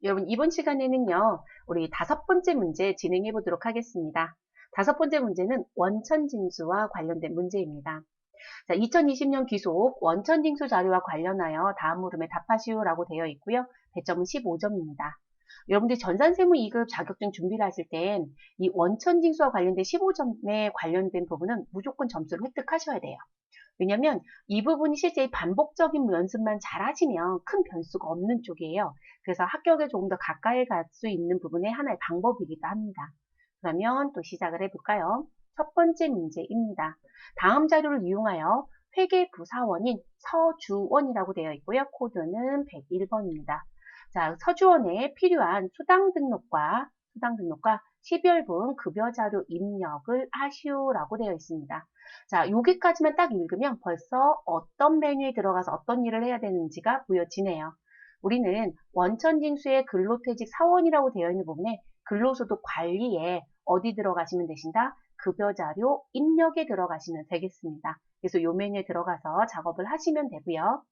여러분, 이번 시간에는요, 우리 5번째 문제 진행해 보도록 하겠습니다. 5번째 문제는 원천징수와 관련된 문제입니다. 자, 2020년 기속 원천징수 자료와 관련하여 다음 물음에 답하시오라고 되어 있고요. 배점은 15점입니다. 여러분들 전산세무 2급 자격증 준비를 하실 땐 이 원천징수와 관련된 15점에 관련된 부분은 무조건 점수를 획득하셔야 돼요. 왜냐면 이 부분이 실제 반복적인 연습만 잘 하시면 큰 변수가 없는 쪽이에요. 그래서 합격에 조금 더 가까이 갈 수 있는 부분의 하나의 방법이기도 합니다. 그러면 또 시작을 해볼까요? 첫 번째 문제입니다. 다음 자료를 이용하여 회계부사원인 서주원이라고 되어 있고요. 코드는 101번입니다. 자, 서주원에 필요한 수당 등록과 12월분 급여 자료 입력을 하시오라고 되어 있습니다. 자, 여기까지만 딱 읽으면 벌써 어떤 메뉴에 들어가서 어떤 일을 해야 되는지가 보여지네요. 우리는 원천징수의 근로퇴직 사원이라고 되어 있는 부분에 근로소득 관리에 어디 들어가시면 되신다? 급여자료 입력에 들어가시면 되겠습니다. 그래서 이 메뉴에 들어가서 작업을 하시면 되고요.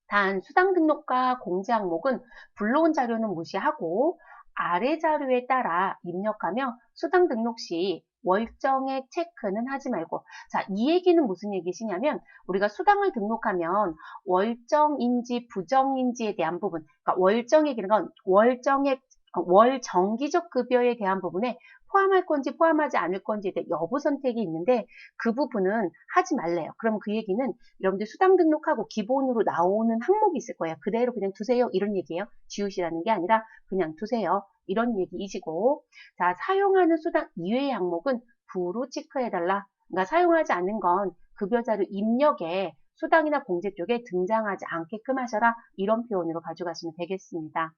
단 수당 등록과 공제 항목은 불러온 자료는 무시하고 아래 자료에 따라 입력하며 수당 등록 시 월정액 체크는 하지 말고, 자, 이 얘기는 무슨 얘기시냐면 우리가 수당을 등록하면 월정인지 부정인지에 대한 부분, 그러니까 월정액이라는 건 월 정기적 급여에 대한 부분에 포함할 건지 포함하지 않을 건지에 대해 여부 선택이 있는데 그 부분은 하지 말래요. 그럼 그 얘기는 여러분들 수당 등록하고 기본으로 나오는 항목이 있을 거예요. 그대로 그냥 두세요. 이런 얘기예요. 지우시라는 게 아니라 그냥 두세요. 이런 얘기이시고, 자, 사용하는 수당 이외의 항목은 부로 체크해달라. 그러니까 사용하지 않는 건 급여자료 입력에 수당이나 공제 쪽에 등장하지 않게끔 하셔라. 이런 표현으로 가져가시면 되겠습니다.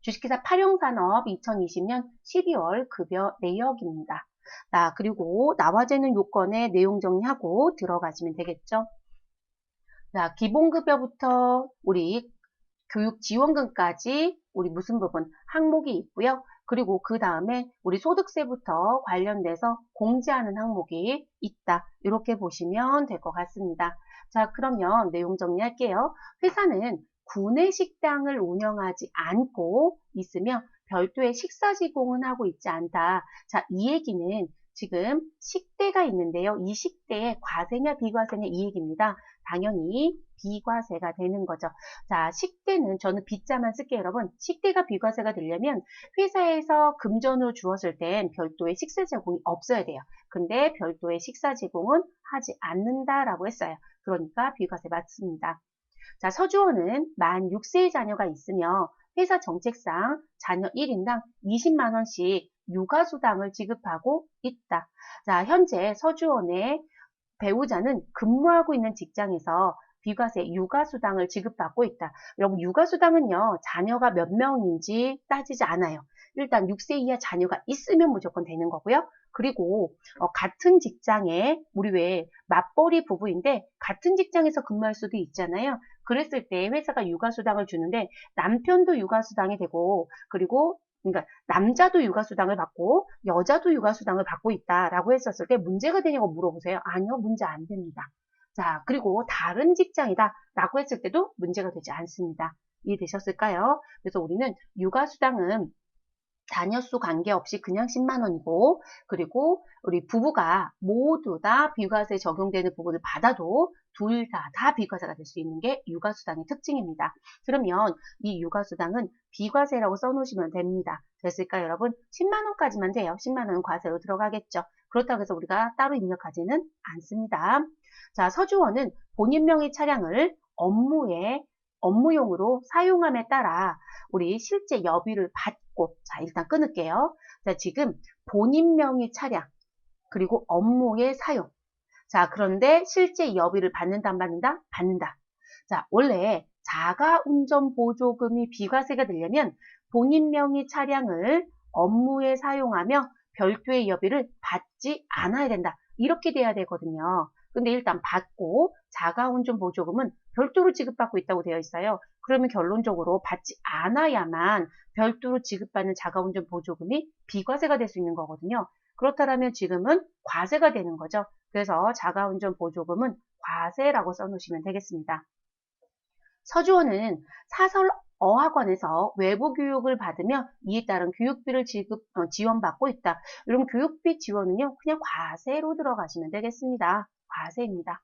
주식회사 파령산업 2020년 12월 급여 내역입니다. 자, 그리고 나와제는 요건의 내용 정리하고 들어가시면 되겠죠. 자, 기본급여부터 우리 교육지원금까지 우리 무슨 부분 항목이 있고요. 그리고 그 다음에 우리 소득세부터 관련돼서 공제하는 항목이 있다. 이렇게 보시면 될 것 같습니다. 자, 그러면 내용 정리할게요. 회사는 구내 식당을 운영하지 않고 있으며 별도의 식사 제공은 하고 있지 않다. 자, 이 얘기는 지금 식대가 있는데요. 이 식대의 과세냐 비과세냐 이 얘기입니다. 당연히 비과세가 되는 거죠. 자, 식대는 저는 비자만 쓸게요, 여러분. 식대가 비과세가 되려면 회사에서 금전으로 주었을 땐 별도의 식사 제공이 없어야 돼요. 근데 별도의 식사 제공은 하지 않는다라고 했어요. 그러니까 비과세 맞습니다. 자, 서주원은 만 6세의 자녀가 있으며 회사 정책상 자녀 1인당 20만 원씩 육아수당을 지급하고 있다. 자, 현재 서주원의 배우자는 근무하고 있는 직장에서 비과세 육아수당을 지급받고 있다. 여러분, 육아수당은요, 자녀가 몇 명인지 따지지 않아요. 일단 6세 이하 자녀가 있으면 무조건 되는 거고요. 그리고 같은 직장에 우리 왜 맞벌이 부부인데 같은 직장에서 근무할 수도 있잖아요. 그랬을 때 회사가 육아수당을 주는데 남편도 육아수당이 되고 그리고 그러니까 남자도 육아수당을 받고 여자도 육아수당을 받고 있다라고 했었을 때 문제가 되냐고 물어보세요. 아니요, 문제 안 됩니다. 자, 그리고 다른 직장이다라고 했을 때도 문제가 되지 않습니다. 이해되셨을까요? 그래서 우리는 육아수당은 자녀 수 관계없이 그냥 10만 원이고 그리고 우리 부부가 모두 다 비과세 적용되는 부분을 받아도 둘 다 비과세가 될 수 있는 게 육아수당의 특징입니다. 그러면 이 육아수당은 비과세라고 써놓으시면 됩니다. 됐을까요, 여러분? 10만 원까지만 돼요. 10만 원은 과세로 들어가겠죠. 그렇다고 해서 우리가 따로 입력하지는 않습니다. 자, 서주원은 본인 명의 차량을 업무용으로 사용함에 따라 우리 실제 여비를 받고, 자, 일단 끊을게요. 자, 지금 본인 명의 차량, 그리고 업무의 사용. 자, 그런데 실제 여비를 받는다, 안 받는다? 받는다. 자, 원래 자가운전 보조금이 비과세가 되려면 본인 명의 차량을 업무에 사용하며 별도의 여비를 받지 않아야 된다. 이렇게 돼야 되거든요. 근데 일단 받고 자가운전 보조금은 별도로 지급받고 있다고 되어 있어요. 그러면 결론적으로 받지 않아야만 별도로 지급받는 자가운전 보조금이 비과세가 될 수 있는 거거든요. 그렇다면 지금은 과세가 되는 거죠. 그래서 자가운전 보조금은 과세라고 써놓으시면 되겠습니다. 서주원은 어학원에서 외부 교육을 받으며 이에 따른 교육비를 지원받고 있다. 이런 교육비 지원은요, 그냥 과세로 들어가시면 되겠습니다. 과세입니다.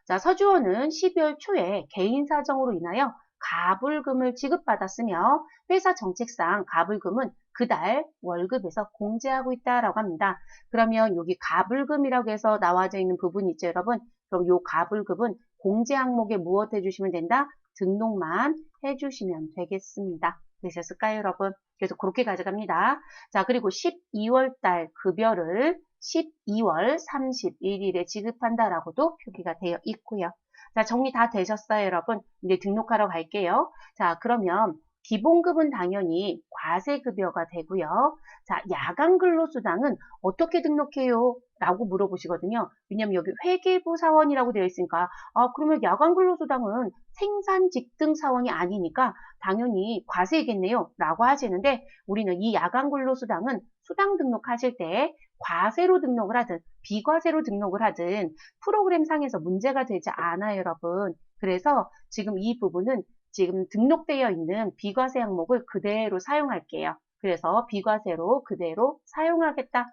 자, 서주원은 12월 초에 개인 사정으로 인하여 가불금을 지급받았으며 회사 정책상 가불금은 그달 월급에서 공제하고 있다라고 합니다. 그러면 여기 가불금이라고 해서 나와져 있는 부분이 있죠, 여러분. 그럼 이 가불금은 공제 항목에 무엇 해주시면 된다? 등록만 해주시면 되겠습니다. 되셨을까요, 여러분? 그래서 그렇게 가져갑니다. 자, 그리고 12월 달 급여를 12월 31일에 지급한다라고도 표기가 되어 있고요. 자, 정리 다 되셨어요, 여러분? 이제 등록하러 갈게요. 자, 그러면 기본급은 당연히 과세급여가 되고요. 자, 야간 근로수당은 어떻게 등록해요? 라고 물어보시거든요. 왜냐면 여기 회계부 사원이라고 되어 있으니까 그러면 야간 근로수당은 생산 직등 사원이 아니니까 당연히 과세이겠네요. 라고 하시는데 우리는 이 야간 근로수당은 수당 등록하실 때 과세로 등록을 하든 비과세로 등록을 하든 프로그램 상에서 문제가 되지 않아요, 여러분. 그래서 지금 이 부분은 지금 등록되어 있는 비과세 항목을 그대로 사용할게요. 그래서 비과세로 그대로 사용하겠다.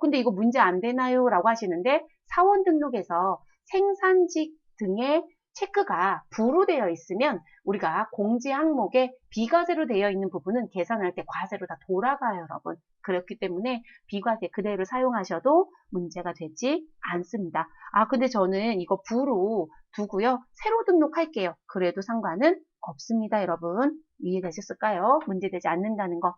근데 이거 문제 안 되나요? 라고 하시는데 사원 등록에서 생산직 등의 체크가 부로 되어 있으면 우리가 공제 항목에 비과세로 되어 있는 부분은 계산할 때 과세로 다 돌아가요, 여러분. 그렇기 때문에 비과세 그대로 사용하셔도 문제가 되지 않습니다. 근데 저는 이거 부로 두고요. 새로 등록할게요. 그래도 상관은 없습니다, 여러분. 이해되셨을까요? 문제되지 않는다는 거.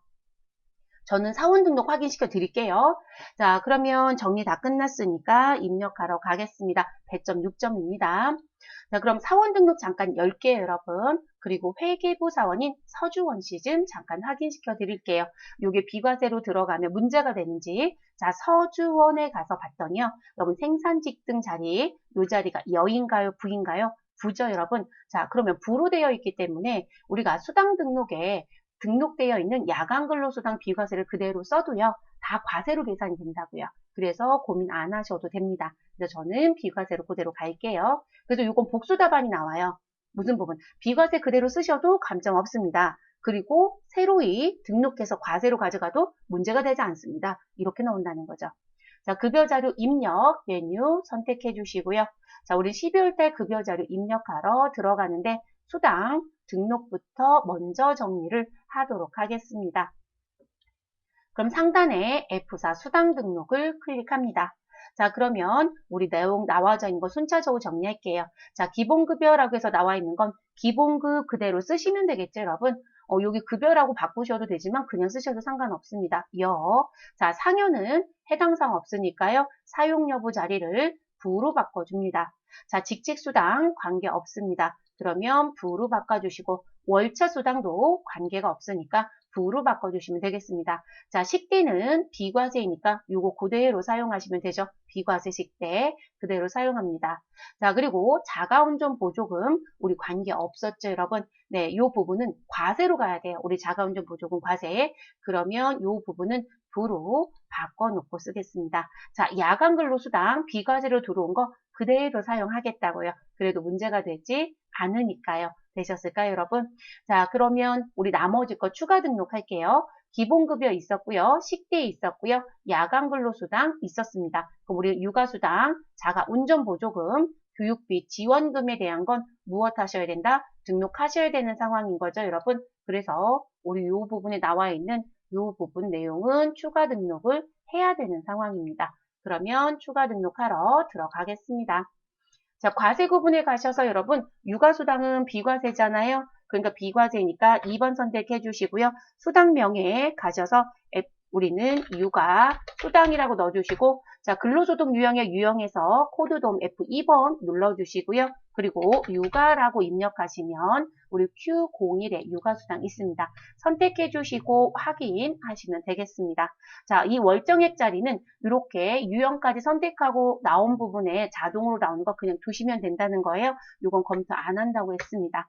저는 사원 등록 확인시켜 드릴게요. 자, 그러면 정리 다 끝났으니까 입력하러 가겠습니다. 100점 6점입니다. 자, 그럼 사원 등록 잠깐 열게요, 여러분. 그리고 회계부 사원인 서주원 시즌 잠깐 확인시켜 드릴게요. 요게 비과세로 들어가면 문제가 되는지. 자, 서주원에 가서 봤더니요. 여러분 생산직 등 자리, 요 자리가 여인가요, 부인가요? 부죠, 여러분. 자, 그러면 부로 되어 있기 때문에 우리가 수당 등록에 등록되어 있는 야간 근로수당 비과세를 그대로 써도요. 다 과세로 계산이 된다고요. 그래서 고민 안 하셔도 됩니다. 그래서 저는 비과세로 그대로 갈게요. 그래서 이건 복수 답안이 나와요. 무슨 부분? 비과세 그대로 쓰셔도 감점 없습니다. 그리고 새로이 등록해서 과세로 가져가도 문제가 되지 않습니다. 이렇게 나온다는 거죠. 자, 급여자료 입력 메뉴 선택해 주시고요. 자, 우리 12월달 급여자료 입력하러 들어가는데 수당 등록부터 먼저 정리를 하도록 하겠습니다. 그럼 상단에 F4 수당 등록을 클릭합니다. 자, 그러면 우리 내용 나와져 있는 거 순차적으로 정리할게요. 자, 기본급여라고 해서 나와 있는 건 기본급 그대로 쓰시면 되겠죠, 여러분? 여기 급여라고 바꾸셔도 되지만 그냥 쓰셔도 상관없습니다. 자, 상여는 해당 사항 없으니까요. 사용 여부 자리를 부로 바꿔줍니다. 자, 직책수당 관계없습니다. 그러면 부로 바꿔주시고 월차 수당도 관계가 없으니까 부로 바꿔주시면 되겠습니다. 자, 식대는 비과세이니까 요거 그대로 사용하시면 되죠. 비과세 식대 그대로 사용합니다. 자, 그리고 자가운전 보조금 우리 관계 없었죠, 여러분? 네, 요 부분은 과세로 가야 돼요. 우리 자가운전 보조금 과세. 그러면 요 부분은 부로 바꿔놓고 쓰겠습니다. 자, 야간 근로수당 비과세로 들어온 거 그대로 사용하겠다고요. 그래도 문제가 되지 않으니까요. 되셨을까요, 여러분? 자, 그러면 우리 나머지 거 추가 등록할게요. 기본급여 있었고요. 식대 있었고요. 야간 근로수당 있었습니다. 그럼 우리 육아수당, 자가운전보조금, 교육비 지원금에 대한 건 무엇 하셔야 된다? 등록하셔야 되는 상황인 거죠, 여러분. 그래서 우리 이 부분에 나와 있는 이 부분 내용은 추가 등록을 해야 되는 상황입니다. 그러면 추가 등록하러 들어가겠습니다. 자, 과세 구분에 가셔서 여러분 육아수당은 비과세잖아요. 그러니까 비과세니까 2번 선택해 주시고요. 수당명에 가셔서 우리는 육아 수당이라고 넣어주시고 자 근로소득 유형에 유형에서 코드돔 F2번 눌러주시고요. 그리고 육아라고 입력하시면 우리 Q01에 육아수당 있습니다. 선택해 주시고 확인하시면 되겠습니다. 자, 이 월정액 자리는 이렇게 유형까지 선택하고 나온 부분에 자동으로 나오는 거 그냥 두시면 된다는 거예요. 이건 검토 안 한다고 했습니다.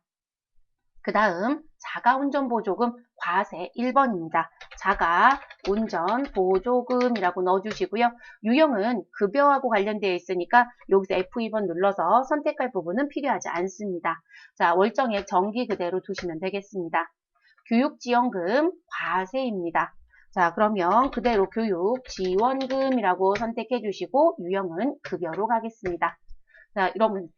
그 다음 자가운전보조금 과세 1번입니다. 자가운전보조금이라고 넣어주시고요. 유형은 급여하고 관련되어 있으니까 여기서 F2번 눌러서 선택할 부분은 필요하지 않습니다. 자, 월정액 정기 그대로 두시면 되겠습니다. 교육지원금 과세입니다. 자, 그러면 그대로 교육지원금이라고 선택해 주시고 유형은 급여로 가겠습니다. 자, 그러면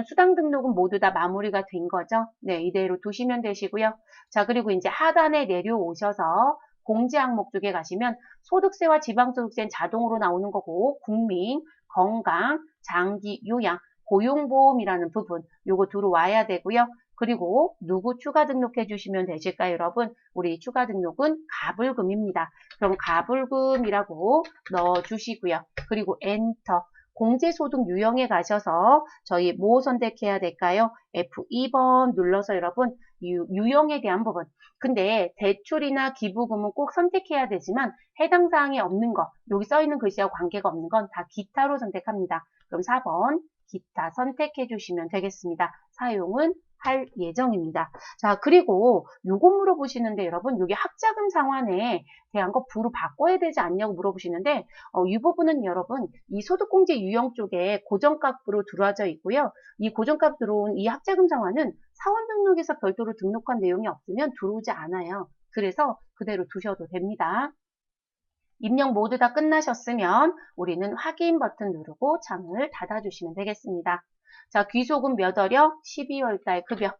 수당 등록은 모두 다 마무리가 된 거죠. 네, 이대로 두시면 되시고요. 자, 그리고 이제 하단에 내려오셔서 공제 항목 쪽에 가시면 소득세와 지방소득세는 자동으로 나오는 거고 국민, 건강, 장기, 요양, 고용보험이라는 부분 요거 들어와야 되고요. 그리고 누구 추가 등록해 주시면 되실까요, 여러분? 우리 추가 등록은 가불금입니다. 그럼 가불금이라고 넣어 주시고요. 그리고 엔터. 공제소득 유형에 가셔서 저희 뭐 선택해야 될까요? F2번 눌러서 여러분 유형에 대한 부분. 근데 대출이나 기부금은 꼭 선택해야 되지만 해당 사항이 없는 거, 여기 써 있는 글씨와 관계가 없는 건 다 기타로 선택합니다. 그럼 4번 기타 선택해 주시면 되겠습니다. 사용은 할 예정입니다. 자, 그리고 요거 물어보시는데 여러분 여기 학자금 상환에 대한 거 부로 바꿔야 되지 않냐고 물어보시는데 이 부분은 여러분 이 소득공제 유형 쪽에 고정값으로 들어와져 있고요. 이 고정값 들어온 이 학자금 상환은 사원 등록에서 별도로 등록한 내용이 없으면 들어오지 않아요. 그래서 그대로 두셔도 됩니다. 입력 모두 다 끝나셨으면 우리는 확인 버튼 누르고 창을 닫아주시면 되겠습니다. 자, 귀속은 몇 월이요? 12월달 급여.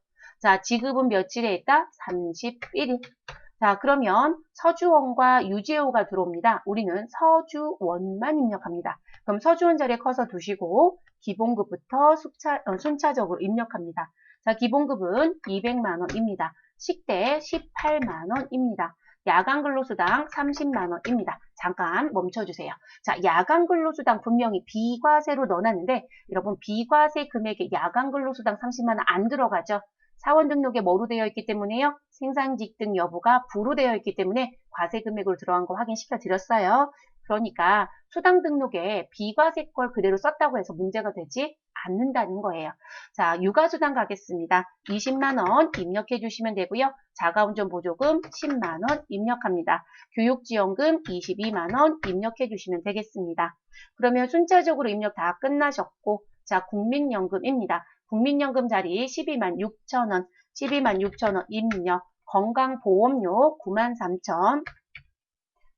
자, 지급은 며칠에 있다? 31일. 자, 그러면 서주원과 유재호가 들어옵니다. 우리는 서주원만 입력합니다. 그럼 서주원 자리에 커서 두시고 기본급부터 순차적으로 입력합니다. 자, 기본급은 200만 원입니다. 식대 18만 원입니다. 야간 근로수당 30만 원입니다. 잠깐 멈춰주세요. 자, 야간 근로수당 분명히 비과세로 넣어놨는데 여러분 비과세 금액에 야간 근로수당 30만 원 안 들어가죠. 사원 등록에 뭐로 되어 있기 때문에요? 생산직 등 여부가 부로 되어 있기 때문에 과세 금액으로 들어간 거 확인시켜 드렸어요. 그러니까 수당 등록에 비과세 걸 그대로 썼다고 해서 문제가 되지 않는다는 거예요. 자, 육아수당 가겠습니다. 20만 원 입력해 주시면 되고요. 자가운전 보조금 10만 원 입력합니다. 교육지원금 22만 원 입력해 주시면 되겠습니다. 그러면 순차적으로 입력 다 끝나셨고 자, 국민연금입니다. 국민연금 자리 12만 6천 원, 12만 6천 원 입력, 건강보험료 9만 3천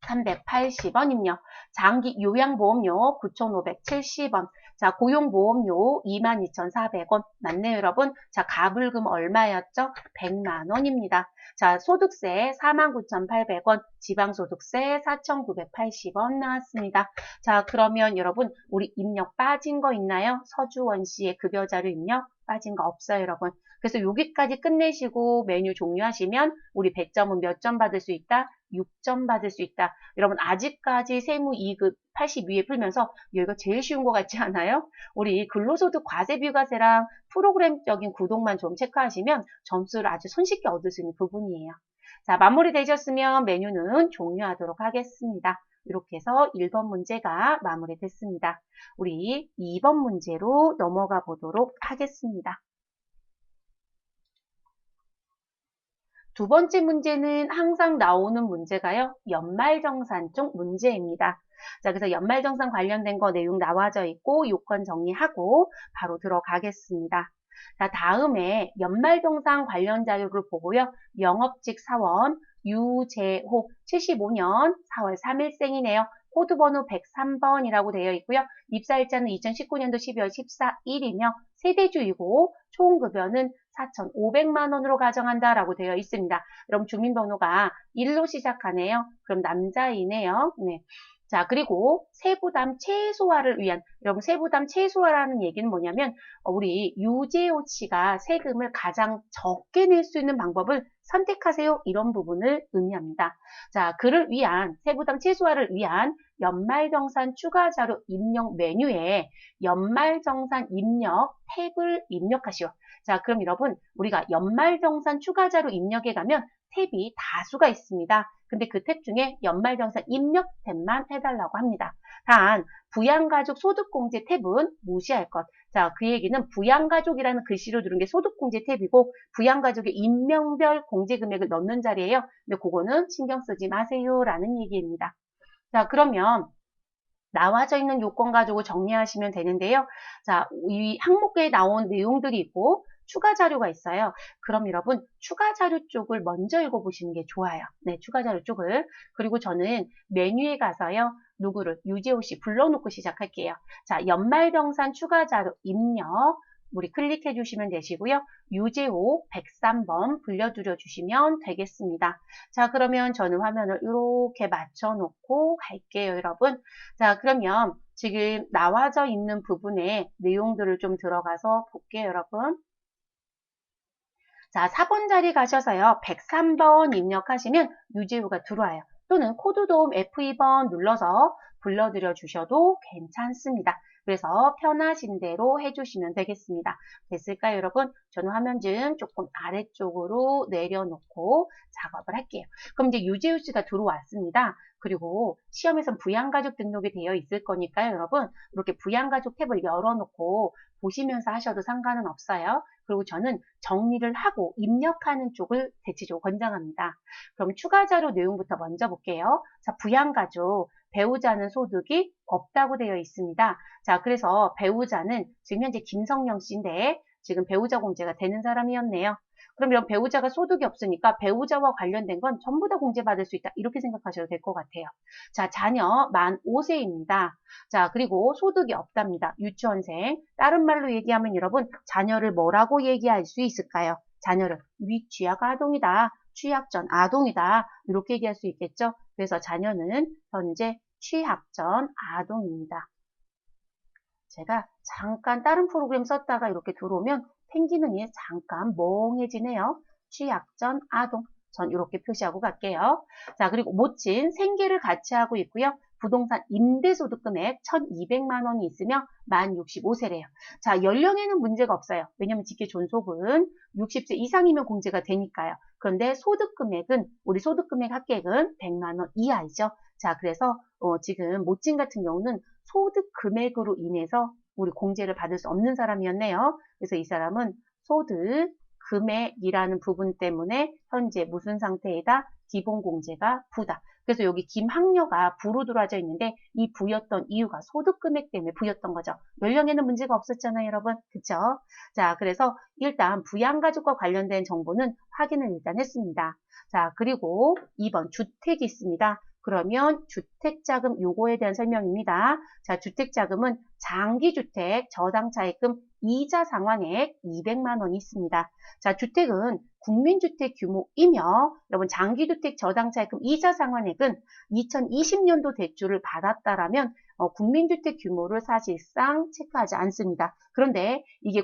380원 입력, 장기 요양보험료 9,570원, 자, 고용보험료 22,400원. 맞네요, 여러분. 자, 가불금 얼마였죠? 100만 원입니다. 자, 소득세 49,800원, 지방소득세 4,980원 나왔습니다. 자, 그러면 여러분, 우리 입력 빠진 거 있나요? 서주원 씨의 급여자료 입력 빠진 거 없어요, 여러분. 그래서 여기까지 끝내시고 메뉴 종료하시면 우리 100점은 몇 점 받을 수 있다? 6점 받을 수 있다. 여러분 아직까지 세무 2급 82회 풀면서 이거 제일 쉬운 것 같지 않아요? 우리 근로소득 과세 비과세랑 프로그램적인 구독만 좀 체크하시면 점수를 아주 손쉽게 얻을 수 있는 부분이에요. 자, 마무리 되셨으면 메뉴는 종료하도록 하겠습니다. 이렇게 해서 1번 문제가 마무리됐습니다. 우리 2번 문제로 넘어가 보도록 하겠습니다. 두 번째 문제는 항상 나오는 문제가요. 연말정산 쪽 문제입니다. 자, 그래서 연말정산 관련된 거 내용 나와져 있고 요건 정리하고 바로 들어가겠습니다. 자, 다음에 연말정산 관련 자료를 보고요. 영업직 사원 유재호 75년 4월 3일생이네요. 코드번호 103번이라고 되어 있고요. 입사일자는 2019년도 12월 14일이며 세대주이고 총급여는 4,500만 원으로 가정한다라고 되어 있습니다. 여러분 주민번호가 1로 시작하네요. 그럼 남자이네요. 네. 자, 그리고 세부담 최소화를 위한, 여러분 세부담 최소화라는 얘기는 뭐냐면 우리 유재호 씨가 세금을 가장 적게 낼 수 있는 방법을 선택하세요. 이런 부분을 의미합니다. 자, 그를 위한 세부담 최소화를 위한 연말정산 추가자료 입력 메뉴에 연말정산 입력 탭을 입력하시오. 자, 그럼 여러분 우리가 연말정산 추가자료 입력에 가면 탭이 다수가 있습니다. 근데 그 탭 중에 연말정산 입력 탭만 해달라고 합니다. 단 부양가족 소득공제 탭은 무시할 것. 자, 그 얘기는 부양가족이라는 글씨로 들은 게 소득공제 탭이고 부양가족의 인명별 공제 금액을 넣는 자리예요. 근데 그거는 신경 쓰지 마세요라는 얘기입니다. 자, 그러면 나와져 있는 요건 가지고 정리하시면 되는데요. 자, 이 항목에 나온 내용들이 있고 추가 자료가 있어요. 그럼 여러분 추가 자료 쪽을 먼저 읽어보시는 게 좋아요. 네, 추가 자료 쪽을. 그리고 저는 메뉴에 가서요. 누구를? 유재호 씨 불러놓고 시작할게요. 자, 연말병산 추가 자료 입력. 우리 클릭해 주시면 되시고요. 유재호 103번 불려드려 주시면 되겠습니다. 자, 그러면 저는 화면을 이렇게 맞춰 놓고 갈게요, 여러분. 자, 그러면 지금 나와져 있는 부분에 내용들을 좀 들어가서 볼게요, 여러분. 자, 4번 자리 가셔서요. 103번 입력하시면 유재우가 들어와요. 또는 코드 도움 F2번 눌러서 불러드려 주셔도 괜찮습니다. 그래서 편하신 대로 해주시면 되겠습니다. 됐을까요, 여러분? 저는 화면 좀 조금 아래쪽으로 내려놓고 작업을 할게요. 그럼 이제 유재우 씨가 들어왔습니다. 그리고 시험에선 부양가족 등록이 되어 있을 거니까요, 여러분. 이렇게 부양가족 탭을 열어놓고 보시면서 하셔도 상관은 없어요. 그리고 저는 정리를 하고 입력하는 쪽을 대체적으로 권장합니다. 그럼 추가 자료 내용부터 먼저 볼게요. 자, 부양가족, 배우자는 소득이 없다고 되어 있습니다. 자, 그래서 배우자는 지금 현재 김성령 씨인데 지금 배우자 공제가 되는 사람이었네요. 그럼 이런 배우자가 소득이 없으니까 배우자와 관련된 건 전부 다 공제받을 수 있다. 이렇게 생각하셔도 될 것 같아요. 자, 자녀 만 5세입니다. 자, 그리고 소득이 없답니다. 유치원생. 다른 말로 얘기하면 여러분, 자녀를 뭐라고 얘기할 수 있을까요? 자녀를 미취학 아동이다. 취학 전 아동이다. 이렇게 얘기할 수 있겠죠? 그래서 자녀는 현재 취학 전 아동입니다. 제가 잠깐 다른 프로그램 썼다가 이렇게 들어오면 펭귄은 잠깐 멍해지네요. 취약 전 아동. 전 이렇게 표시하고 갈게요. 자, 그리고 모친 생계를 같이 하고 있고요. 부동산 임대소득 금액 1,200만 원이 있으며 만 65세래요. 자, 연령에는 문제가 없어요. 왜냐하면 직계 존속은 60세 이상이면 공제가 되니까요. 그런데 소득 금액은 우리 소득 금액 합계액은 100만 원 이하이죠. 자, 그래서 지금 모친 같은 경우는 소득 금액으로 인해서 우리 공제를 받을 수 없는 사람이었네요. 그래서 이 사람은 소득 금액이라는 부분 때문에 현재 무슨 상태이다? 기본공제가 부다. 그래서 여기 김학녀가 부로 들어와져 있는데 이 부였던 이유가 소득 금액 때문에 부였던 거죠. 연령에는 문제가 없었잖아요, 여러분. 그쵸? 자, 그래서 일단 부양가족과 관련된 정보는 확인을 일단 했습니다. 자, 그리고 2번 주택이 있습니다. 그러면 주택자금 요거에 대한 설명입니다. 자, 주택자금은 장기주택 저당차입금 이자 상환액 200만 원이 있습니다. 자, 주택은 국민주택 규모이며 여러분 장기주택 저당차입금 이자 상환액은 2020년도 대출을 받았다라면 국민주택 규모를 사실상 체크하지 않습니다. 그런데 이게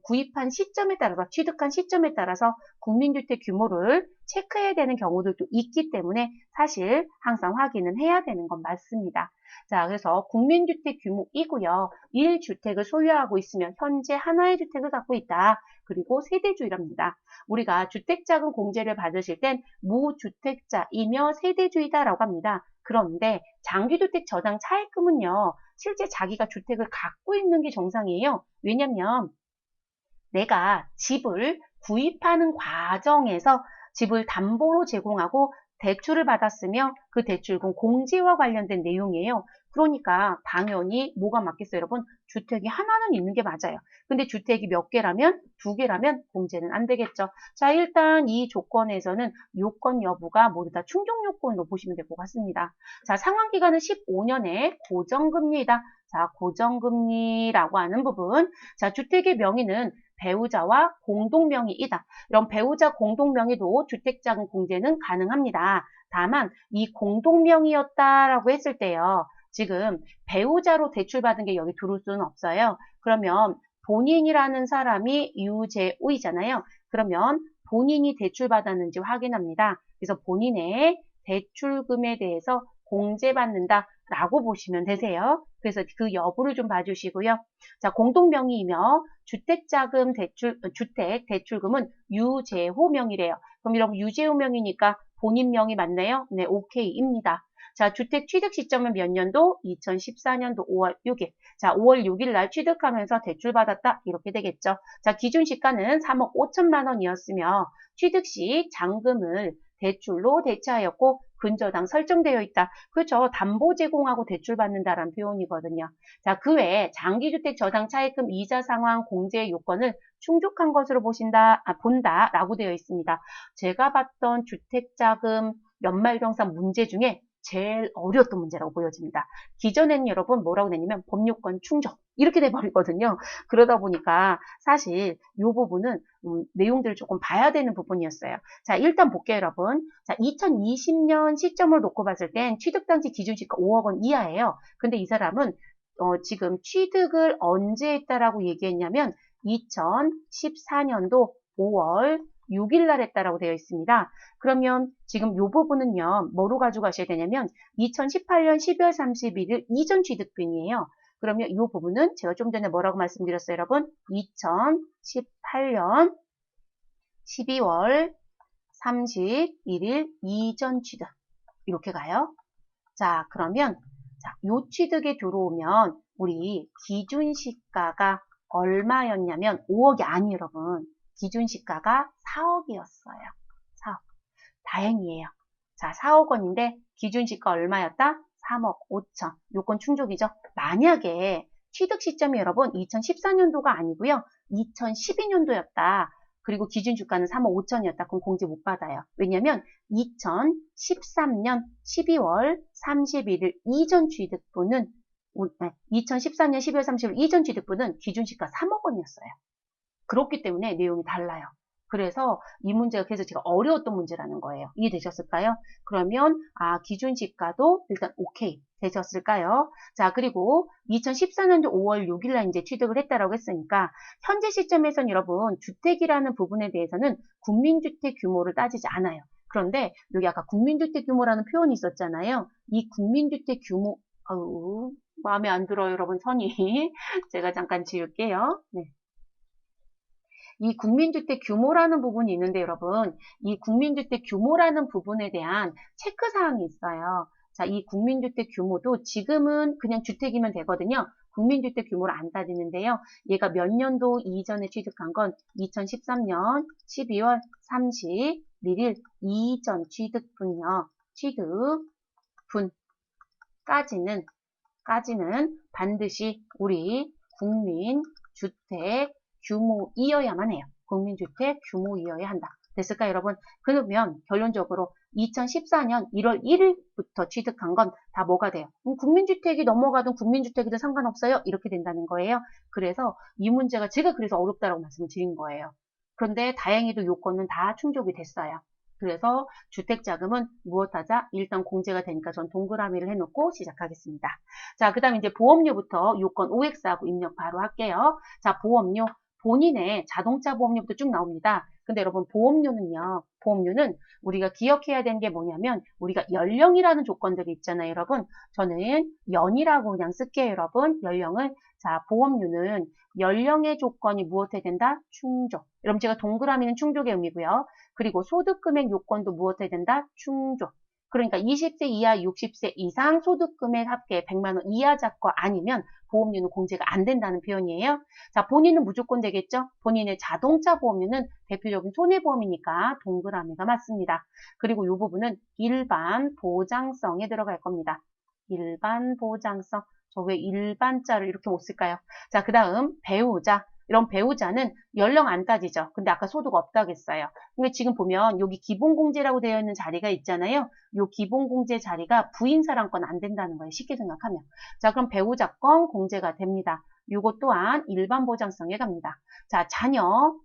구입한 시점에 따라서 취득한 시점에 따라서 국민주택 규모를 체크해야 되는 경우들도 있기 때문에 사실 항상 확인은 해야 되는 건 맞습니다. 자, 그래서 국민주택 규모이고요. 1주택을 소유하고 있으면 현재 하나의 주택을 갖고 있다. 그리고 세대주의랍니다. 우리가 주택자금 공제를 받으실 땐 무주택자이며 세대주의다라고 합니다. 그런데 장기주택 저당 차입금은요. 실제 자기가 주택을 갖고 있는 게 정상이에요. 왜냐면 내가 집을 구입하는 과정에서 집을 담보로 제공하고 대출을 받았으며 그 대출금 공제와 관련된 내용이에요. 그러니까 당연히 뭐가 맞겠어요, 여러분? 주택이 하나는 있는 게 맞아요. 근데 주택이 몇 개라면? 2개라면 공제는 안 되겠죠. 자, 일단 이 조건에서는 요건 여부가 모두 다 충족 요건으로 보시면 될 것 같습니다. 자, 상환기간은 15년의 고정금리이다. 자, 고정금리라고 하는 부분. 자, 주택의 명의는 배우자와 공동명의이다. 이런 배우자 공동명의도 주택자금 공제는 가능합니다. 다만 이 공동명의였다라고 했을 때요. 지금 배우자로 대출받은 게 여기 들어올 수는 없어요. 그러면 본인이라는 사람이 유재우이잖아요. 그러면 본인이 대출받았는지 확인합니다. 그래서 본인의 대출금에 대해서 공제받는다라고 보시면 되세요. 그래서 그 여부를 좀 봐주시고요. 자, 공동명의이며 주택자금 주택 대출금은 유재호 명의래요. 그럼 여러분 유재호 명의니까 본인 명의 맞나요? 네, 오케이입니다. 자, 주택 취득 시점은 몇 년도? 2014년도 5월 6일. 자, 5월 6일 날 취득하면서 대출받았다. 이렇게 되겠죠. 자, 기준 시가는 3억 5천만 원이었으며 취득 시 잔금을 대출로 대체하였고 근저당 설정되어 있다. 그렇죠. 담보 제공하고 대출받는다라는 표현이거든요. 자, 그 외에 장기주택 저당 차입금 이자 상환 공제 요건을 충족한 것으로 본다라고 되어 있습니다. 제가 봤던 주택자금 연말정산 문제 중에 제일 어려웠던 문제라고 보여집니다. 기존에는 여러분 뭐라고 내냐면 법요건 충족 이렇게 돼버리거든요. 그러다 보니까 사실 이 부분은 내용들을 조금 봐야 되는 부분이었어요. 자, 일단 볼게요, 여러분. 자, 2020년 시점을 놓고 봤을 땐 취득당시 기준시가 5억 원 이하예요. 근데 이 사람은 지금 취득을 언제 했다라고 얘기했냐면 2014년도 5월 6일 날 했다라고 되어 있습니다. 그러면 지금 이 부분은요, 뭐로 가져가셔야 되냐면 2018년 12월 31일 이전 취득분이에요. 그러면 이 부분은 제가 좀 전에 뭐라고 말씀드렸어요, 여러분? 2018년 12월 31일 이전 취득. 이렇게 가요. 자, 그러면 요 취득에 들어오면 우리 기준시가가 얼마였냐면 5억이 아니에요, 여러분. 기준시가가 4억이었어요. 4억. 다행이에요. 자, 4억 원인데 기준시가 얼마였다? 3억 5천. 요건 충족이죠. 만약에 취득 시점이 여러분 2014년도가 아니고요. 2012년도였다. 그리고 기준주가는 3억 5천이었다. 그럼 공제 못 받아요. 왜냐면 2013년 12월 31일 이전 취득분은 2014년 12월 30일 이전 취득분은 기준시가 3억 원이었어요. 그렇기 때문에 내용이 달라요. 그래서 이 문제가 그래서 제가 어려웠던 문제라는 거예요. 이해되셨을까요? 그러면 기준시가도 일단 오케이 되셨을까요? 자, 그리고 2014년도 5월 6일 날 이제 취득을 했다라고 했으니까 현재 시점에선 여러분 주택이라는 부분에 대해서는 국민주택 규모를 따지지 않아요. 그런데 여기 아까 국민주택 규모라는 표현이 있었잖아요. 이 국민주택 규모 마음에 안 들어요, 여러분 선이. 제가 잠깐 지울게요. 네. 이 국민주택 규모라는 부분이 있는데 여러분, 이 국민주택 규모라는 부분에 대한 체크사항이 있어요. 자, 이 국민주택 규모도 지금은 그냥 주택이면 되거든요. 국민주택 규모를 안 따지는데요. 얘가 몇 년도 이전에 취득한 건 2013년 12월 31일 이전 취득분요. 취득분까지는 반드시 우리 국민주택 규모이어야만 해요. 국민주택 규모이어야 한다. 됐을까요, 여러분? 그러면 결론적으로 2014년 1월 1일부터 취득한 건 다 뭐가 돼요? 국민주택이 넘어가든 국민주택이든 상관없어요. 이렇게 된다는 거예요. 그래서 이 문제가 제가 그래서 어렵다라고 말씀을 드린 거예요. 그런데 다행히도 요건은 다 충족이 됐어요. 그래서 주택자금은 무엇하자? 일단 공제가 되니까 전 동그라미를 해놓고 시작하겠습니다. 자, 그 다음에 이제 보험료부터 요건 OX하고 입력 바로 할게요. 자, 보험료. 본인의 자동차 보험료부터 쭉 나옵니다. 근데 여러분 보험료는 우리가 기억해야 되는 게 뭐냐면 우리가 연령이라는 조건들이 있잖아요, 여러분. 저는 연이라고 그냥 쓸게요, 여러분. 연령은 자, 보험료는 연령의 조건이 무엇해야 된다? 충족. 여러분 제가 동그라미는 충족의 의미고요. 그리고 소득금액 요건도 무엇해야 된다? 충족. 그러니까 20세 이하 60세 이상 소득금액 합계 100만 원 이하자 거 아니면 보험료는 공제가 안 된다는 표현이에요. 자, 본인은 무조건 되겠죠? 본인의 자동차 보험료는 대표적인 손해보험이니까 동그라미가 맞습니다. 그리고 이 부분은 일반 보장성에 들어갈 겁니다. 일반 보장성. 저 왜 일반자를 이렇게 못 쓸까요? 자, 그 다음 배우자. 이런 배우자는 연령 안 따지죠. 근데 아까 소득 없다고 했어요. 근데 지금 보면 여기 기본공제라고 되어 있는 자리가 있잖아요. 이 기본공제 자리가 부인사랑권 안 된다는 거예요. 쉽게 생각하면. 자, 그럼 배우자권 공제가 됩니다. 이것 또한 일반 보장성에 갑니다. 자,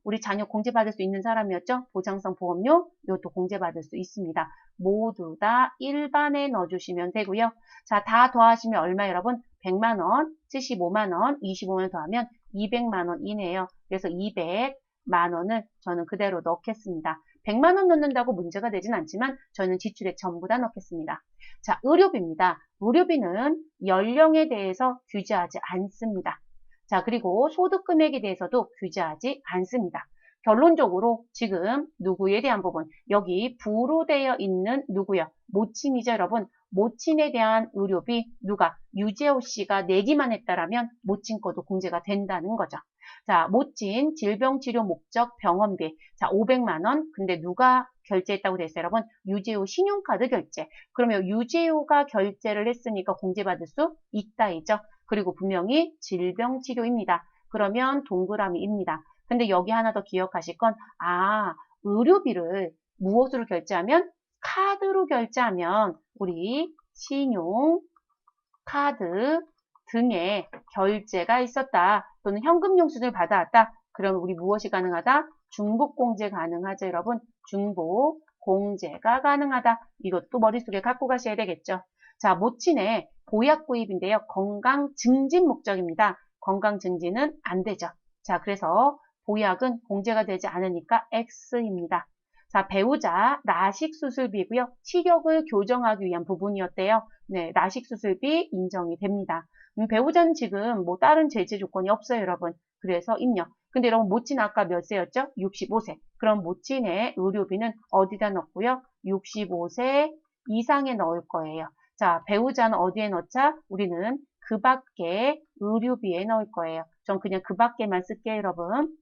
우리 자녀 공제받을 수 있는 사람이었죠? 보장성 보험료, 이것도 공제받을 수 있습니다. 모두 다 일반에 넣어주시면 되고요. 자, 다 더하시면 얼마 여러분? 100만 원, 75만 원, 25만 원 더하면 200만 원 이내요. 그래서 200만 원을 저는 그대로 넣겠습니다. 100만 원 넣는다고 문제가 되진 않지만 저는 지출액 전부 다 넣겠습니다. 자, 의료비입니다. 의료비는 연령에 대해서 규제하지 않습니다. 자, 그리고 소득금액에 대해서도 규제하지 않습니다. 결론적으로 지금 누구에 대한 부분, 여기 부로 되어 있는 누구요? 모친이죠, 여러분. 모친에 대한 의료비 누가 유재호 씨가 내기만 했다라면 모친 거도 공제가 된다는 거죠. 자, 모친 질병치료 목적 병원비. 자, 500만 원. 근데 누가 결제했다고 됐어요, 여러분? 유재호 신용카드 결제. 그러면 유재호가 결제를 했으니까 공제받을 수 있다이죠. 그리고 분명히 질병치료입니다. 그러면 동그라미입니다. 근데 여기 하나 더 기억하실 건, 의료비를 무엇으로 결제하면? 카드로 결제하면 우리 신용, 카드 등의 결제가 있었다. 또는 현금 영수증을 받아왔다. 그럼 우리 무엇이 가능하다? 중복 공제 가능하죠, 여러분. 중복 공제가 가능하다. 이것도 머릿속에 갖고 가셔야 되겠죠. 자, 모친의 보약 구입인데요. 건강 증진 목적입니다. 건강 증진은 안 되죠. 자, 그래서 보약은 공제가 되지 않으니까 X입니다. 자, 배우자 라식 수술비고요. 시력을 교정하기 위한 부분이었대요. 네, 라식 수술비 인정이 됩니다. 배우자는 지금 뭐 다른 제재 조건이 없어요, 여러분. 그래서 입력. 근데 여러분 모친 아까 몇 세였죠? 65세. 그럼 모친의 의료비는 어디다 넣고요? 65세 이상에 넣을 거예요. 자, 배우자는 어디에 넣자? 우리는 그 밖에 의료비에 넣을 거예요. 전 그냥 그 밖에만 쓸게요, 여러분.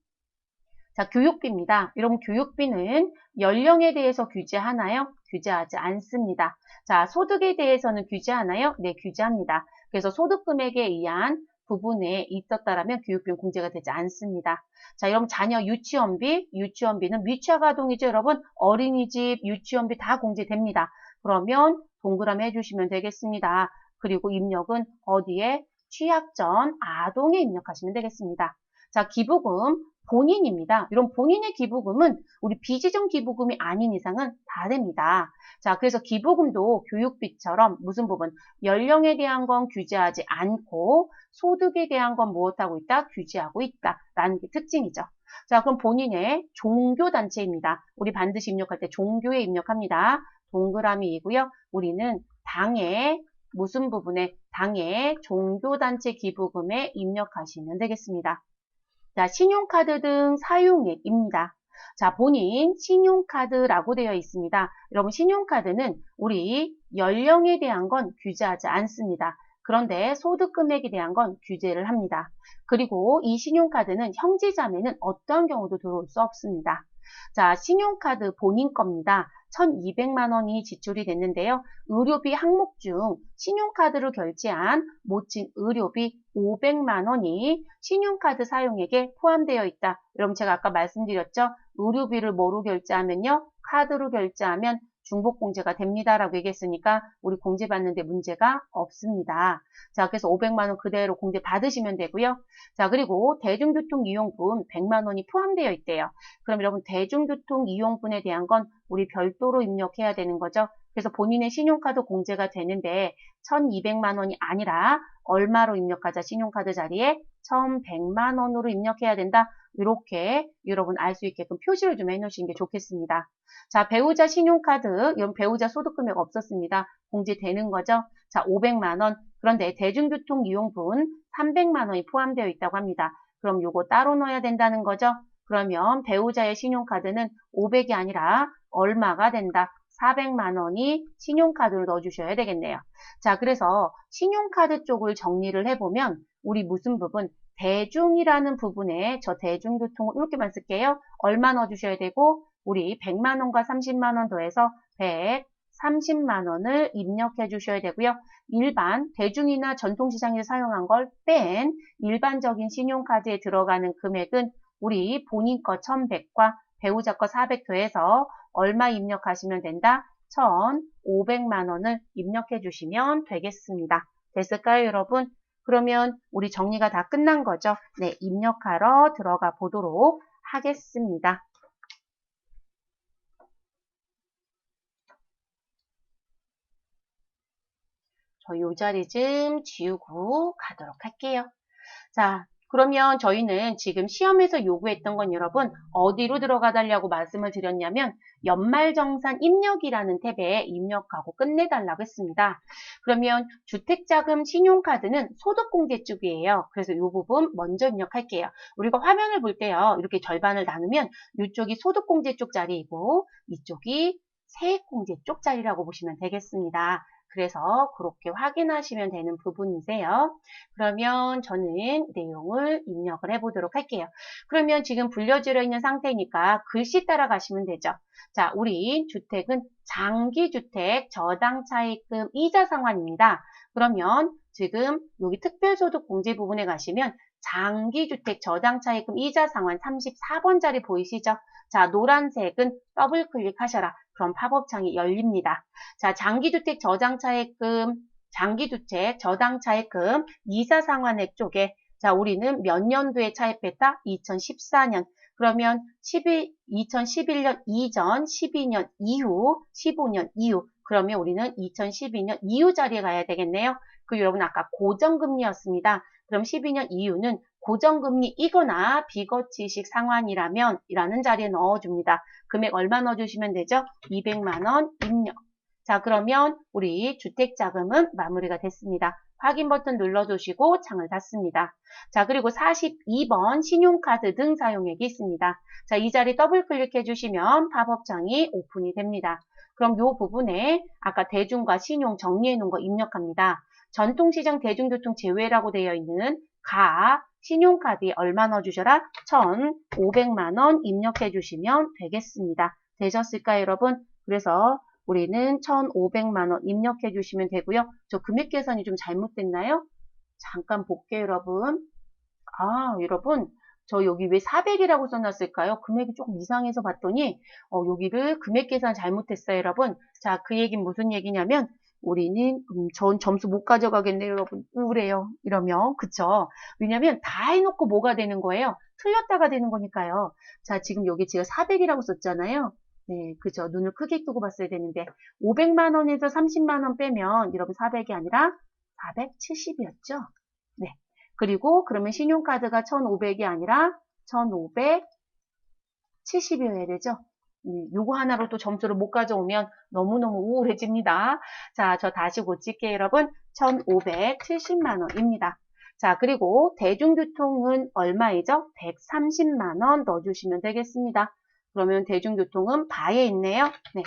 자, 교육비입니다. 여러분, 교육비는 연령에 대해서 규제하나요? 규제하지 않습니다. 자, 소득에 대해서는 규제하나요? 네, 규제합니다. 그래서 소득 금액에 의한 부분에 있었다라면 교육비는 공제가 되지 않습니다. 자, 여러분, 자녀 유치원비는 미취학아동이죠, 여러분. 어린이집, 유치원비 다 공제됩니다. 그러면 동그라미 해주시면 되겠습니다. 그리고 입력은 어디에? 취약 전 아동에 입력하시면 되겠습니다. 자, 기부금. 본인입니다. 이런 본인의 기부금은 우리 비지정 기부금이 아닌 이상은 다 됩니다. 자, 그래서 기부금도 교육비처럼 무슨 부분? 연령에 대한 건 규제하지 않고 소득에 대한 건 무엇하고 있다? 규제하고 있다라는 게 특징이죠. 자, 그럼 본인의 종교단체입니다. 우리 반드시 입력할 때 종교에 입력합니다. 동그라미이고요. 우리는 당의 무슨 부분에? 당의 종교단체 기부금에 입력하시면 되겠습니다. 자, 신용카드 등 사용액입니다. 자, 본인 신용카드라고 되어 있습니다. 여러분, 신용카드는 우리 연령에 대한 건 규제하지 않습니다. 그런데 소득 금액에 대한 건 규제를 합니다. 그리고 이 신용카드는 형제자매는 어떤 경우도 들어올 수 없습니다. 자, 신용카드 본인 겁니다. 1,200만 원이 지출이 됐는데요. 의료비 항목 중 신용카드로 결제한 모친 의료비 500만 원이 신용카드 사용액에 포함되어 있다. 여러분 제가 아까 말씀드렸죠. 의료비를 뭐로 결제하면요. 카드로 결제하면 중복공제가 됩니다라고 얘기했으니까 우리 공제받는데 문제가 없습니다. 자, 그래서 500만 원 그대로 공제 받으시면 되고요. 자, 그리고 대중교통 이용분 100만 원이 포함되어 있대요. 그럼 여러분 대중교통 이용분에 대한 건 우리 별도로 입력해야 되는 거죠. 그래서 본인의 신용카드 공제가 되는데 1,200만 원이 아니라 얼마로 입력하자? 신용카드 자리에 1,100만 원으로 입력해야 된다. 이렇게 여러분 알 수 있게끔 표시를 좀 해놓으시는 게 좋겠습니다. 자, 배우자 신용카드, 이런 배우자 소득금액 없었습니다. 공제되는 거죠. 자, 500만 원. 그런데 대중교통 이용분 300만 원이 포함되어 있다고 합니다. 그럼 요거 따로 넣어야 된다는 거죠. 그러면 배우자의 신용카드는 500이 아니라 얼마가 된다? 400만 원이 신용카드로 넣어주셔야 되겠네요. 자, 그래서 신용카드 쪽을 정리를 해보면 우리 무슨 부분? 대중이라는 부분에 저 대중교통을 이렇게만 쓸게요. 얼마 넣어주셔야 되고 우리 100만 원과 30만 원 더해서 130만 원을 입력해 주셔야 되고요. 일반 대중이나 전통시장에서 사용한 걸 뺀 일반적인 신용카드에 들어가는 금액은 우리 본인 거 1,100과 배우자 거 400 더해서 얼마 입력하시면 된다? 1,500만 원을 입력해 주시면 되겠습니다. 됐을까요, 여러분? 그러면 우리 정리가 다 끝난 거죠? 네, 입력하러 들어가 보도록 하겠습니다. 저 이 자리 좀 지우고 가도록 할게요. 자, 그러면 저희는 지금 시험에서 요구했던 건 여러분 어디로 들어가 달라고 말씀을 드렸냐면 연말정산 입력이라는 탭에 입력하고 끝내달라고 했습니다. 그러면 주택자금 신용카드는 소득공제 쪽이에요. 그래서 이 부분 먼저 입력할게요. 우리가 화면을 볼 때요. 이렇게 절반을 나누면 이쪽이 소득공제 쪽 자리이고 이쪽이 세액공제 쪽 자리라고 보시면 되겠습니다. 그래서 그렇게 확인하시면 되는 부분이세요. 그러면 저는 내용을 입력을 해보도록 할게요. 그러면 지금 불려지어 있는 상태니까 글씨 따라 가시면 되죠. 자, 우리 주택은 장기주택 저당차입금 이자 상환입니다. 그러면 지금 여기 특별소득 공제 부분에 가시면 장기주택 저당차입금 이자 상환 34번짜리 보이시죠? 자, 노란색은 더블 클릭하셔라. 그럼 팝업창이 열립니다. 자, 장기주택 저당차입금 이자 상환액 쪽에 자, 우리는 몇 년도에 차입했다? 2014년. 그러면 2011년 이전, 12년 이후, 15년 이후. 그러면 우리는 2012년 이후 자리에 가야 되겠네요. 그 여러분 아까 고정금리였습니다. 그럼 12년 이후는 고정금리이거나 비거치식 상환이라면 이라는 자리에 넣어줍니다. 금액 얼마 넣어주시면 되죠? 200만 원 입력. 자, 그러면 우리 주택자금은 마무리가 됐습니다. 확인 버튼 눌러주시고 창을 닫습니다. 자, 그리고 42번 신용카드 등 사용액이 있습니다. 자, 이 자리 더블 클릭해 주시면 팝업창이 오픈이 됩니다. 그럼 이 부분에 아까 대중과 신용 정리해 놓은 거 입력합니다. 전통시장 대중교통 제외라고 되어 있는 신용카드에 얼마 넣어주셔라? 1,500만 원 입력해 주시면 되겠습니다. 되셨을까요, 여러분? 그래서 우리는 1,500만 원 입력해 주시면 되고요. 저 금액 계산이 좀 잘못됐나요? 잠깐 볼게요, 여러분. 여러분, 저 여기 왜 400이라고 써놨을까요? 금액이 조금 이상해서 봤더니 여기를 금액 계산 잘못했어요, 여러분. 자, 그 얘기는 무슨 얘기냐면 우리는 전 점수 못 가져가겠네요, 여러분. 우울해요. 이러면 그쵸? 왜냐면 다 해놓고 뭐가 되는 거예요? 틀렸다가 되는 거니까요. 자, 지금 여기 제가 400이라고 썼잖아요. 네, 그죠. 눈을 크게 뜨고 봤어야 되는데 500만 원에서 30만 원 빼면 여러분 400이 아니라 470이었죠. 네. 그리고 그러면 신용카드가 1,500이 아니라 1,570이어야 되죠. 요거 하나로 또 점수를 못 가져오면 너무너무 우울해집니다. 자, 저 다시 고칠게요, 여러분. 1,570만 원입니다. 자, 그리고 대중교통은 얼마이죠? 130만 원 넣어주시면 되겠습니다. 그러면 대중교통은 바에 있네요. 네.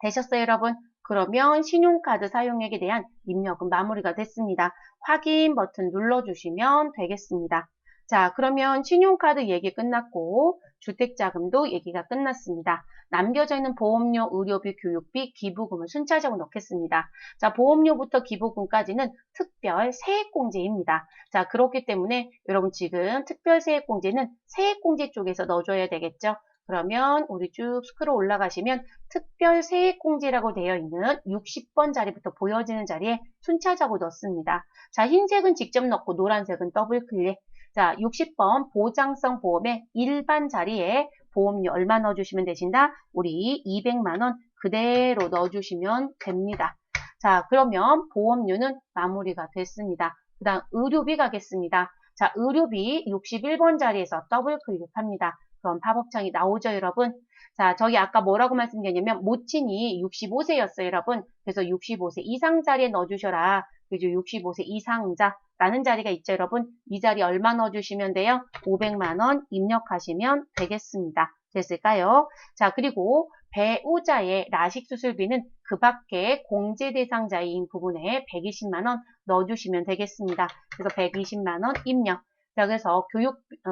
되셨어요, 여러분? 그러면 신용카드 사용액에 대한 입력은 마무리가 됐습니다. 확인 버튼 눌러주시면 되겠습니다. 자, 그러면 신용카드 얘기 끝났고 주택자금도 얘기가 끝났습니다. 남겨져 있는 보험료, 의료비, 교육비, 기부금을 순차적으로 넣겠습니다. 자, 보험료부터 기부금까지는 특별 세액공제입니다. 자, 그렇기 때문에 여러분 지금 특별 세액공제는 세액공제 쪽에서 넣어줘야 되겠죠. 그러면 우리 쭉 스크롤 올라가시면 특별 세액공제라고 되어 있는 60번 자리부터 보여지는 자리에 순차적으로 넣습니다. 자, 흰색은 직접 넣고 노란색은 더블 클릭. 자, 60번 보장성 보험의 일반 자리에 보험료 얼마 넣어주시면 되신다? 우리 200만 원 그대로 넣어주시면 됩니다. 자, 그러면 보험료는 마무리가 됐습니다. 그 다음 의료비 가겠습니다. 자, 의료비 61번 자리에서 더블 클릭합니다. 그럼 팝업창이 나오죠, 여러분? 자, 저기 아까 뭐라고 말씀드렸냐면 모친이 65세였어요, 여러분. 그래서 65세 이상 자리에 넣어주셔라. 그죠? 65세 이상자라는 자리가 있죠, 여러분. 이 자리 얼마 넣어주시면 돼요? 500만 원 입력하시면 되겠습니다. 됐을까요? 자, 그리고 배우자의 라식 수술비는 그 밖에 공제 대상자인 부분에 120만 원 넣어주시면 되겠습니다. 그래서 120만 원 입력. 자, 그래서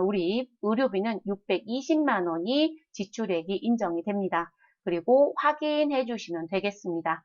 우리 의료비는 620만 원이 지출액이 인정이 됩니다. 그리고 확인해 주시면 되겠습니다.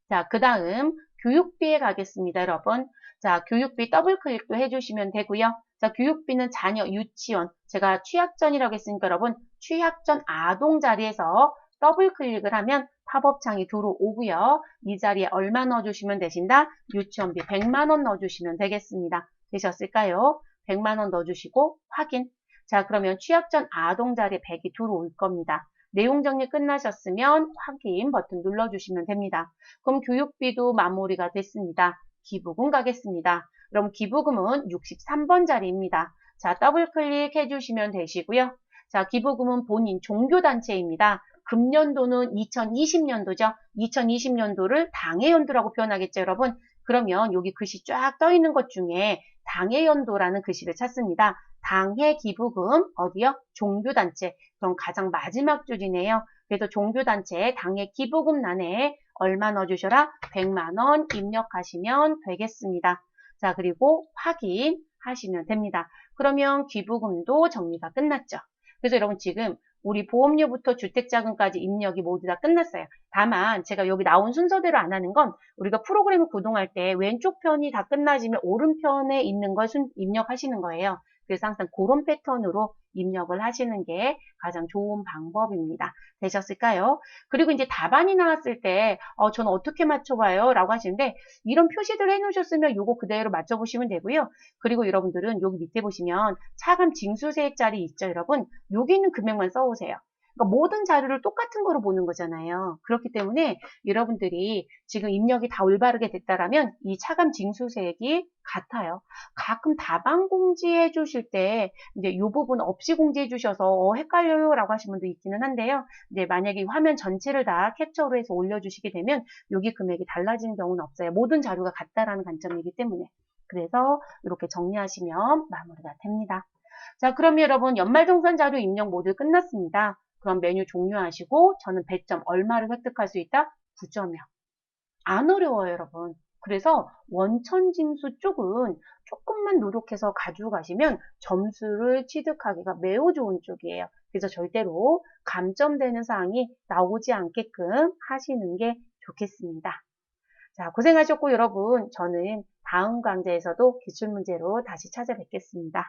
자, 그 다음 교육비에 가겠습니다, 여러분. 자, 교육비 더블 클릭도 해주시면 되고요. 자, 교육비는 자녀 유치원. 제가 취약전이라고 했으니까 여러분, 취약전 아동 자리에서 더블 클릭을 하면 팝업창이 들어오고요. 이 자리에 얼마 넣어주시면 되신다? 유치원비 100만 원 넣어주시면 되겠습니다. 되셨을까요? 100만 원 넣어주시고 확인. 자, 그러면 취약전 아동 자리에 100이 들어올 겁니다. 내용 정리 끝나셨으면 확인 버튼 눌러주시면 됩니다. 그럼 교육비도 마무리가 됐습니다. 기부금 가겠습니다. 그럼 기부금은 63번 자리입니다. 자, 더블 클릭해 주시면 되시고요. 자, 기부금은 본인 종교단체입니다. 금년도는 2020년도죠. 2020년도를 당해연도라고 표현하겠죠, 여러분. 그러면 여기 글씨 쫙 떠 있는 것 중에 당해연도라는 글씨를 찾습니다. 당해기부금 어디요? 종교단체. 그럼 가장 마지막 줄이네요. 그래서 종교단체 당해기부금란에 얼마 넣어주셔라? 100만 원 입력하시면 되겠습니다. 자, 그리고 확인하시면 됩니다. 그러면 기부금도 정리가 끝났죠. 그래서 여러분 지금 우리 보험료부터 주택자금까지 입력이 모두 다 끝났어요. 다만 제가 여기 나온 순서대로 안 하는 건 우리가 프로그램을 구동할 때 왼쪽 편이 다 끝나지면 오른편에 있는 걸 입력하시는 거예요. 그래서 항상 그런 패턴으로 입력을 하시는 게 가장 좋은 방법입니다. 되셨을까요? 그리고 이제 답안이 나왔을 때 저는 어떻게 맞춰봐요? 라고 하시는데 이런 표시들 해놓으셨으면 요거 그대로 맞춰보시면 되고요. 그리고 여러분들은 여기 밑에 보시면 차감 징수세액 자리 있죠, 여러분? 여기 있는 금액만 써오세요. 그러니까 모든 자료를 똑같은 거로 보는 거잖아요. 그렇기 때문에 여러분들이 지금 입력이 다 올바르게 됐다라면 이 차감 징수세액이 같아요. 가끔 답안 공지해 주실 때 이제 이 부분 없이 공지해 주셔서 헷갈려요 라고 하시는 분도 있기는 한데요. 이제 만약에 화면 전체를 다 캡처로 해서 올려주시게 되면 여기 금액이 달라지는 경우는 없어요. 모든 자료가 같다라는 관점이기 때문에. 그래서 이렇게 정리하시면 마무리가 됩니다. 자, 그럼 여러분 연말정산 자료 입력 모두 끝났습니다. 그럼 메뉴 종료하시고 저는 배점 얼마를 획득할 수 있다? 9점이요. 안 어려워요, 여러분. 그래서 원천징수 쪽은 조금만 노력해서 가지고 가시면 점수를 취득하기가 매우 좋은 쪽이에요. 그래서 절대로 감점되는 사항이 나오지 않게끔 하시는 게 좋겠습니다. 자, 고생하셨고 여러분, 저는 다음 강좌에서도 기출문제로 다시 찾아뵙겠습니다.